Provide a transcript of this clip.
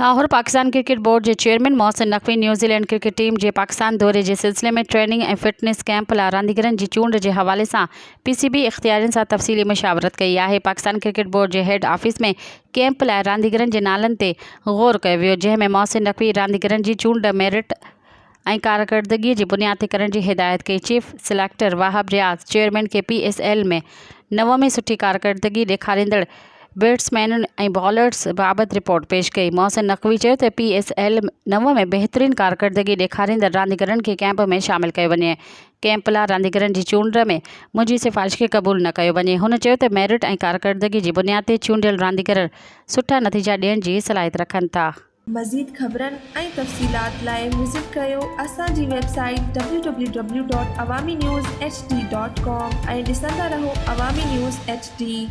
Lahore Pakistan cricket board के chairman Mohsin Naqvi New Zealand cricket team के पाकिस्तान दौरे के सिलसिले में ट्रेनिंग और फिटनेस कैंप लाइ रांदीगरनि की चूंड के हवाले से PCB इख्तियारियुनि से तफ़सीली मशावरत कई है। पाकिस्तान क्रिकेट बोर्ड के हेड ऑफिस में कैंप लाइ रांदीगरनि के नालनि ते गौर किया वियो, जंहिंमें मोहसिन नकवी रांदीगरनि की चूंड मेरिट और कारकर्दगी की बुनियाद ते करण की हिदायत कई। चीफ सिलेक्टर वाहब रियाज़ चेयरमैन के PSL में 9 में सुठी कारकर्दगी ॾेखारींदड़ बैट्समैन और बॉलर्स बाबत रिपोर्ट पेश कई। मोहसिन नकवी चयो त PSL 9 में बेहतरीन कारकर्दगी ॾेखारींदड़ रांदीगरनि के कैंप में शामिल कियो वञे। कैंप लाइ रांदीगरनि की चूंड में मुंहिंजी सिफ़ारिश के क़बूल न कयो वञे। हुन चयो त मेरिट और कारकर्दगी की बुनियाद ते चूंडियल रांदीगर सुठा नतीजा ॾियण की सलाहियत रखनि था। मज़ीद ख़बरनि ऐं तफ़सीलात लाइ विज़िट कयो असांजी वेबसाइट www.awamiNewsHD.com ऐं ॾिसंदा रहो अवामी न्यूज़ HD।